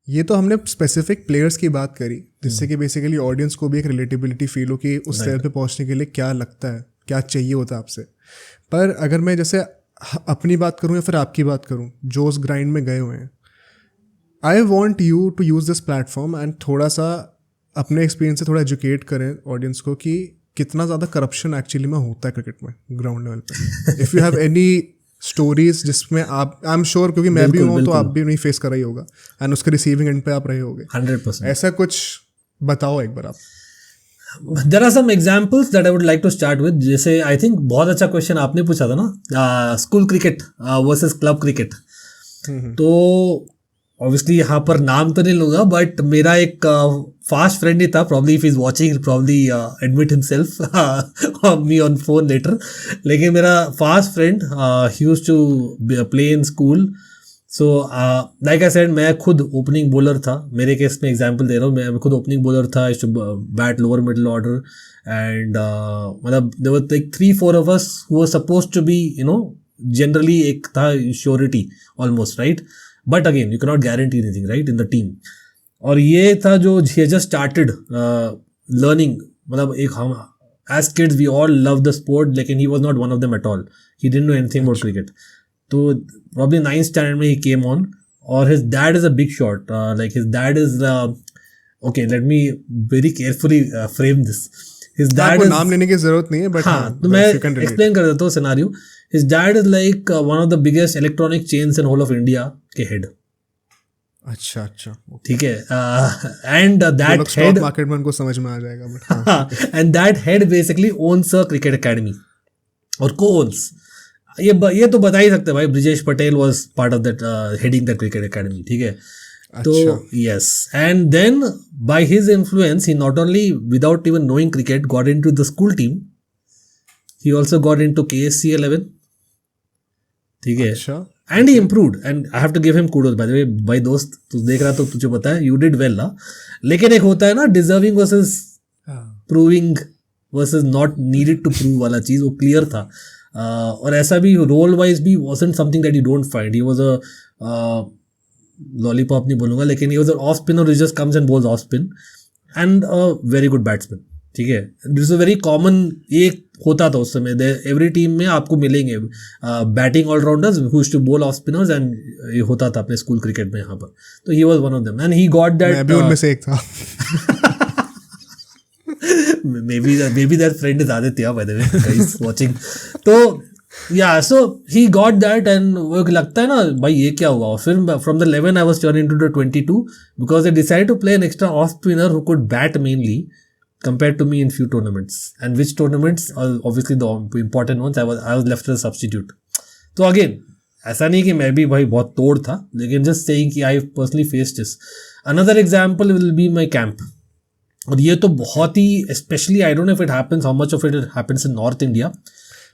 ये तो हमने स्पेसिफिक प्लेयर्स की बात करी जिससे कि बेसिकली ऑडियंस को भी एक रिलेटेबिलिटी फील हो कि उस लेवल पे पहुंचने के लिए क्या लगता है, क्या चाहिए होता है आपसे। पर अगर मैं जैसे अपनी बात करूं या फिर आपकी बात करूं जो उस ग्राइंड में गए हुए हैं, I want you to use this platform and थोड़ा सा अपने एक्सपीरियंस से थोड़ा एजुकेट करें ऑडियंस को कि कितना ज़्यादा करप्शन एक्चुअली में होता है क्रिकेट में ग्राउंड लेवल पे। If you have any stories जिसमें आप, आई एम श्योर क्योंकि मैं भी हूँ तो आप भी नहीं फेस कर रही होगा एंड उसके रिसीविंग एंड पे आप रहे होगे 100%। ऐसा कुछ बताओ एक बार आप। There are some examples that I would like to start with. जैसे आई थिंक बहुत अच्छा क्वेश्चन आपने पूछा था ना, school cricket versus club cricket. तो ऑब्वियसली यहाँ पर नाम तो नहीं लूँगा, बट मेरा एक फास्ट फ्रेंड ही था, probably if is watching probably admit himself me on phone later. लेकिन मेरा फास्ट फ्रेंड ही used to play in school. So like I said, मैं खुद ओपनिंग बॉलर था। मेरे केस में एग्जांपल दे रहा हूँ, मैं खुद ओपनिंग बॉलर था। I to bat lower middle order and मतलब there were like 3-4 of us who were supposed to be generally एक था surety almost, right. But again you can not guarantee anything, right, in the team. और ये था जो just started learning, मतलब एक हम as kids we all love the sport, लेकिन he was not one of them at all. He didn't know anything about cricket. तो probably 9th standard में he came on, और his dad is a big shot. Like his dad is okay, let me very carefully frame this. His dad is, नाम लेने की जरूरत नहीं है, but हाँ, तो मैं explain कर देता हूँ scenario. His dad is like one of the biggest electronic chains in whole of India के head. अच्छा, ठीक है। and that head मार्केट में उनको समझ में आ जाएगा, but and that head basically owns a cricket academy और co-owns। ये तो बता ही सकते हैं भाई, Brijesh Patel was part of that heading the cricket academy, ठीक है। तो yes, and then by his influence he not only without even knowing cricket got into the school team, he also got into KSC 11, ठीक है। And he improved and I have to give him kudos. By the way भाई दोस्त, तू देख रहा तो तुझे पता है, यू डिड वेल ना। लेकिन एक होता है ना deserving versus proving versus not needed to prove वाला चीज, वो क्लियर था। और ऐसा भी रोल वाइज भी wasn't something that you don't find. He was a lollipop नहीं बोलूँगा, लेकिन he was an off spinner who just comes and bowls off spin and a very good batsman, ठीक है। This is a very common, ये होता था उस समय। एवरी टीम में आपको मिलेंगे batting allrounders who used to bowl off spinners, and ये होता था अपने स्कूल क्रिकेट में यहाँ पर। तो he was one of them and he got that। मैं भी उनमें से एक था। maybe that friend is Aditya, by the way, guys watching. तो yeah, so he got that and वो लगता है ना भाई ये क्या हुआ। फिर from the 11 I was turned into the 22 because they decided to play an extra off spinner who could bat mainly compared to me in few tournaments, and which tournaments obviously the important ones I was left as a substitute. तो again ऐसा नहीं कि मैं भी भाई बहुत तोड़ था, लेकिन just saying कि I personally faced this. Another example will be my camp. और ये तो बहुत ही specially, I don't know if it happens, how much of it happens in north India.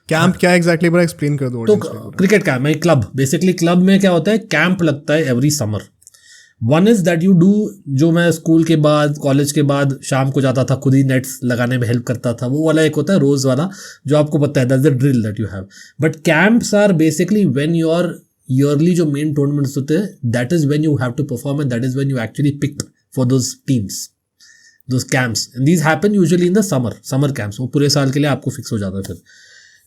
Camp क्या एग्जैक्टली, बड़ा एक्सप्लेन कर दो। तो cricket camp, club, basically club में क्या होता है, कैंप लगता है every summer. One is that you do, जो मैं स्कूल के बाद कॉलेज के बाद शाम को जाता था, खुद ही नेट्स लगाने में हेल्प करता था, वो वाला एक होता है रोज वाला जो आपको पता है, that's the drill that you have. But camps are basically when your yearly जो मेन टूर्नामेंट्स होते हैं, that is when you have to perform and that is when you actually pick for those teams, those camps, and these happen usually in the summer camps. वो पूरे साल के लिए आपको fix हो जाता है फिर।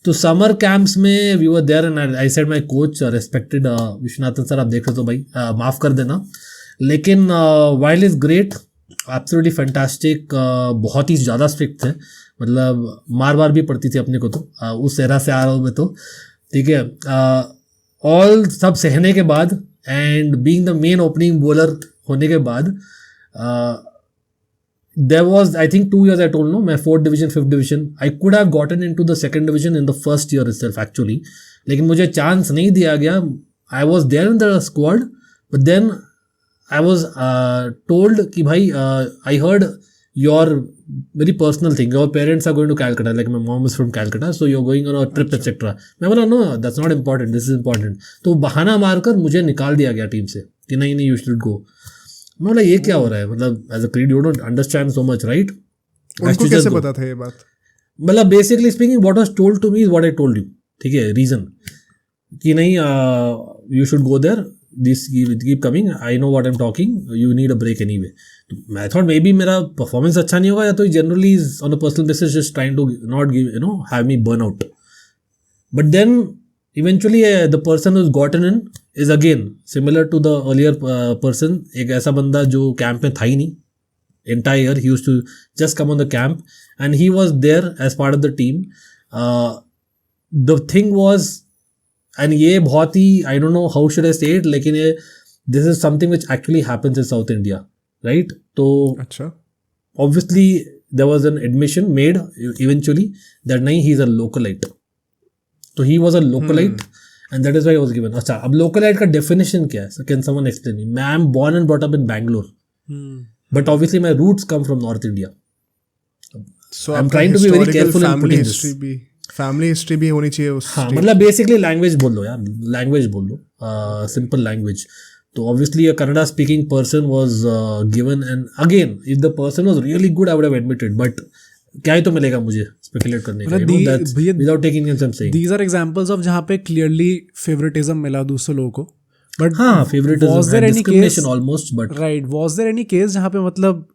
तो समर कैंप्स में we were there and I said my coach respected Vishwanathan sir, आप देख रहे तो भाई माफ़ कर देना, लेकिन while is great, absolutely fantastic, बहुत ही ज़्यादा स्ट्रिक्ट थे, मतलब मार भी पड़ती थी अपने को। तो उस एरा से आ रहा हूँ मैं, तो ठीक है। ऑल सब सहने के बाद and being the main opening bowler होने के बाद there was, I think 2 years I told no, मैं 4th division 5th division, I could have gotten into the 2nd division in the first year itself actually, लेकिन मुझे chance नहीं दिया गया। I was there in the squad, but then I was told कि भाई I heard your very personal thing, your parents are going to Calcutta, like my mom is from Calcutta, so you're going on a trip etc. मैं बोला no, that's not important, this is important। तो बहाना मारकर मुझे निकाल दिया गया team से कि नहीं you should go। मतलब ये क्या हो रहा है, मतलब as a kid you don't understand so much, right. उनको कैसे पता था ये बात? मतलब basically speaking what was told to me is what I told you, ठीक है। रीजन कि नहीं you should go there, this keep coming, I know what I am talking, you need a break anyway. तो मैं thought maybe मेरा performance अच्छा नहीं होगा, या तो generally on a personal basis just trying to not give have me burn out. But then eventually the person who's gotten in is again similar to the earlier person. एक ऐसा बंदा जो कैंप में था ही नहीं entire year. He used to just come on the camp and he was there as part of the team. The thing was, and ये बहुत ही, I don't know how should I say it, लेकिन ये this is something which actually happens in South India, right? तो अच्छा, obviously there was an admission made eventually that नहीं, he is a localite. So he was a localite and that is why he was given. अच्छा, अब localite का definition क्या है? So can someone explain me? I am born and brought up in Bangalore, but obviously my roots come from North India. so I'm trying to be very careful in putting this. Family history भी होनी चाहिए उस हाँ, मतलब basically language बोल लो यार, language बोल लो, सिंपल लैंग्वेज. तो obviously a Kannada speaking person was given, and again if the person was really good I would have admitted, but क्या ही तो मिलेगा मुझे स्पेकुलेट करने का, without taking in some saying. These are examples of जहाँ पे क्लियरली फेवरेटिज्म मिला दूसरे लोगों को. बट हाँ, favouritism and discrimination almost. But right, was there any case जहाँ पे मतलब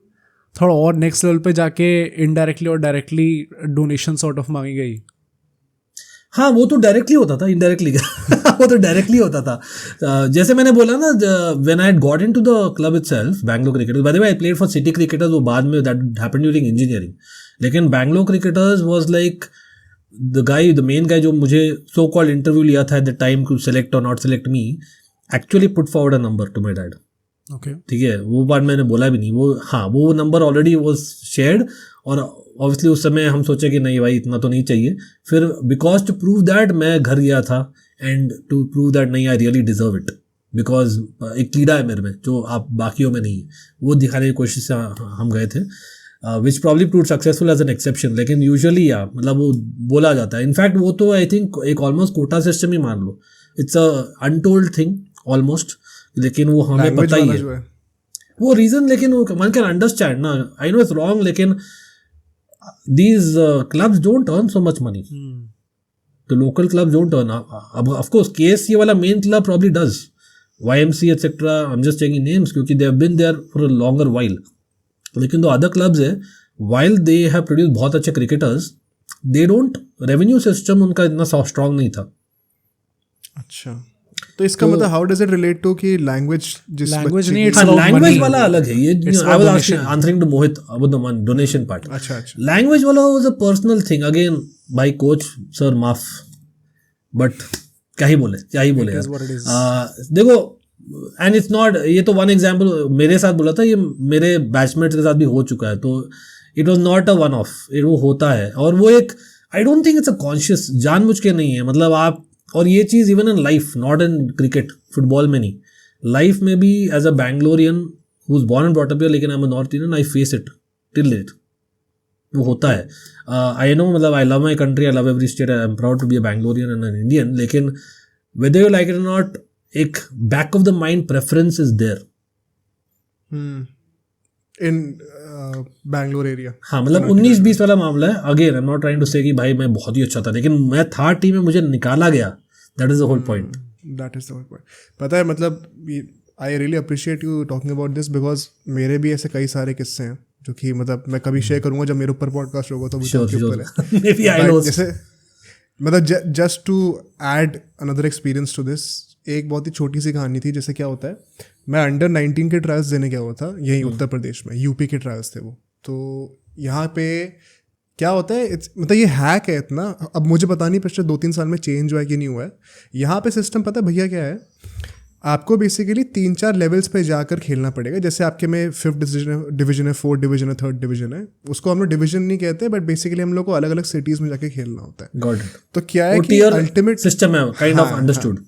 थोड़ा और नेक्स्ट लेवल पे जाके इनडायरेक्टली और डायरेक्टली डोनेशन सॉर्ट ऑफ मांगी गई? हाँ, वो तो डायरेक्टली होता था, इनडायरेक्टली वो तो डायरेक्टली होता था. जैसे मैंने बोला ना, when I had got into the club itself, Bangalore cricketers, by the way I played for city cricketers, वो बाद में दैट हैपेंड ड्यूरिंग इंजीनियरिंग. लेकिन Bangalore cricketers was like the main guy जो मुझे सो कॉल्ड इंटरव्यू लिया था at the time to select और not select me, actually put forward a number to my dad. Okay, ठीक है, वो बात मैंने बोला भी नहीं. वो नंबर ऑलरेडी वाज शेयर्ड, और ऑब्वियसली उस समय हम सोचे कि नहीं भाई इतना तो नहीं चाहिए. फिर बिकॉज टू प्रूव दैट मैं घर गया था, एंड टू प्रूव दैट नहीं, I really deserve it, because एक कीड़ा है मेरे में जो आप बाकियों में नहीं है, वो दिखाने की कोशिश से हम गए थे, which probably prove successful as an exception. लेकिन यूजुअली मतलब वो बोला जाता है. इनफैक्ट वो तो आई थिंक एक ऑलमोस्ट कोटा सिस्टम ही मान लो, it's a untold thing almost, लेकिन वो हमें पता ही है वो रीज़न. लेकिन वो वन कैन अंडरस्टैंड ना, आई नो इट्स रॉन्ग, लेकिन these clubs don't earn so much money. The local clubs don't earn. Of course, KSC वाला main club probably does. YMC etc. I'm just taking names क्योंकि they have been there for a longer while. लेकिन तो other clubs है, while they have produced बहुत अच्छे cricketers, they don't, revenue system उनका इतना strong नहीं था. अच्छा, तो इसका मतलब how does it relate to कि लैंग्वेज नहीं, लैंग्वेज वाला अलग है ये. I was answering to Mohit about the one donation part. अच्छा, लैंग्वेज वाला was a personal thing. Again भाई कोच सर माफ, बट क्या ही बोले यार. देखो, एंड इट्स नॉट, ये तो वन एग्जांपल मेरे साथ बोला था, ये मेरे बैचमेट्स के साथ भी हो चुका है, तो it was not a one off, वो होता है. और वो एक, I don't think it's a conscious, जानबूझ के नहीं है, मतलब आप, और ये चीज़ even in life, not in cricket, football में नहीं, लाइफ में भी as a Bangalorean who is born and brought up here, लेकिन I am a north Indian, I face it till it. वो होता है. आई नो, मतलब आई love my country, I love every state, I am proud to be a Bangalorean and an Indian, लेकिन whether you like it और not, एक back of the mind preference is there in Bangalore area. हाँ, मतलब 19-20 वाला मामला है. Again I am not trying to say कि भाई मैं बहुत ही अच्छा था, लेकिन मैं था टीम में, मुझे निकाला गया. That is the whole point. पता है, मतलब I really appreciate you talking about this, because मेरे भी ऐसे कई सारे किस्से हैं जो कि मतलब मैं कभी शेयर करूंगा जब मेरे ऊपर पॉडकास्ट होगा, तो ऊपर है. जैसे मतलब just to add another experience to this, एक बहुत ही छोटी सी कहानी थी. जैसे क्या होता है, मैं अंडर 19 के ट्रायल्स देने गया हुआ था यहीं उत्तर प्रदेश में, यूपी के ट्रायल्स थे वो. तो यहाँ पे क्या होता है, मतलब ये हैक है इतना, अब मुझे पता नहीं पिछले 2-3 साल में चेंज हुआ है कि नहीं हुआ है. यहाँ पे सिस्टम पता है भैया क्या है, आपको बेसिकली 3-4 लेवल्स पे जाकर खेलना पड़ेगा. जैसे आपके में 5th डिवीजन है, 4th डिवीजन है, 3rd डिवीजन है, उसको हम लोग डिवीजन नहीं कहते, बट बेसिकली हम लोग को अलग अलग सिटीज़ में जाके खेलना होता है. तो क्या है कि अल्टीमेट सिस्टम है, काइंड ऑफ अंडरस्टूड.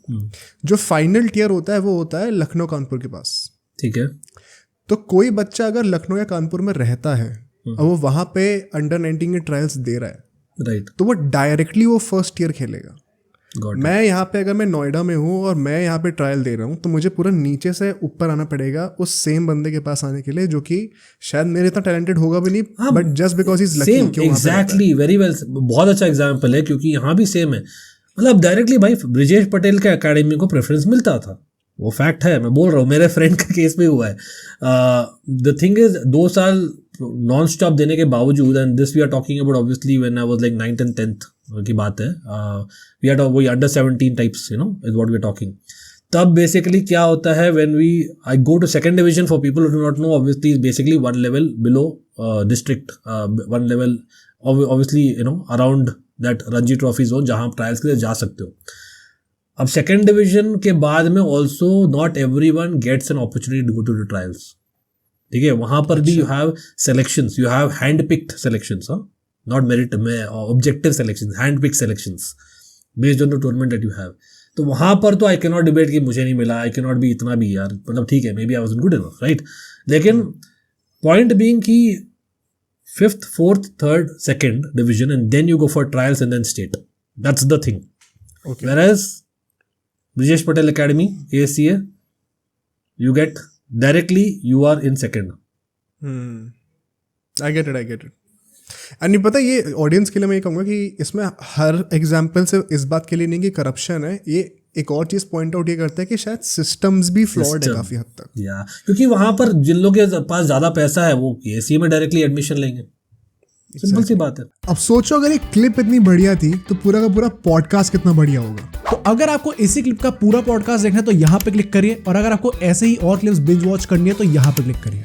जो फाइनल टियर होता है वो होता है लखनऊ कानपुर के पास. ठीक है, तो कोई बच्चा अगर लखनऊ या कानपुर में रहता है और वो वहाँ पे अंडर 19 के ट्रायल्स दे रहा है, राइट, तो वो डायरेक्टली वो फर्स्ट ईयर खेलेगा. मैं यहाँ पे, अगर मैं नोएडा में हूँ और मैं यहाँ पे ट्रायल दे रहा हूँ, तो मुझे पूरा नीचे से ऊपर आना पड़ेगा उस सेम बंदे के पास आने के लिए, जो कि शायद मेरे इतना टैलेंटेड होगा भी नहीं, but just because he is lucky. Exactly, very well, बहुत अच्छा एग्जांपल है, क्योंकि यहाँ भी सेम है. मतलब डायरेक्टली भाई ब्रिजेश पटेल के एकेडमी को प्रेफरेंस मिलता था, वो फैक्ट है, मैं बोल रहा हूँ, मेरे फ्रेंड का केस में हुआ है. द थिंग इज 2 साल नॉन स्टॉप देने के बावजूद, and this we are talking about obviously when I was like 9th and 10th की बात है, वी आर वही under 17 types, you know, is what we are talking. तब बेसिकली क्या होता है, when I go to second division, for people who do not know, obviously is basically 1 level below district, 1 level obviously, you know, around that Ranji trophy zone जहाँ आप trials के लिए जा सकते हो. अब सेकेंड डिवीजन के बाद में also not everyone gets an opportunity to go to the trials. ठीक है, वहाँ पर भी you have selections, you have hand picked selections, not merit में, objective selections, hand pick selections based on the tournament that you have. तो वहाँ पर तो आई कैन नॉट डिबेट कि मुझे नहीं मिला, आई कैन नॉट बी इतना भी यार, मतलब ठीक है, maybe I wasn't good enough, right. लेकिन पॉइंट बीइंग कि 5th, 4th, 3rd, 2nd division, and then you go for trials and then state. That's the thing. Okay. Whereas Brijesh Patel Academy, ASCA, you get directly, you are in 2nd. I get it. And नहीं पता, ये audience के लिए मैं ये कहूँगा कि इसमें हर एग्जाम्पल से इस बात के लिए नहीं कि करप्शन है, ये एक और चीज़ पॉइंट आउट ये करता है कि शायद सिस्टम्स भी फ्लॉड है काफ़ी हद तक. या क्योंकि वहाँ पर जिन लोगों के पास ज़्यादा पैसा है वो ASCA में डायरेक्टली एडमिशन लेंगे, सिंपल सी बात है. अब सोचो अगर एक क्लिप इतनी बढ़िया थी तो पूरा का पूरा पॉडकास्ट कितना बढ़िया होगा. तो अगर आपको इसी क्लिप का पूरा पॉडकास्ट देखना है तो यहाँ पे क्लिक करिए, और अगर आपको ऐसे ही और क्लिप्स बिंज वॉच करनी है तो यहाँ पे क्लिक करिए.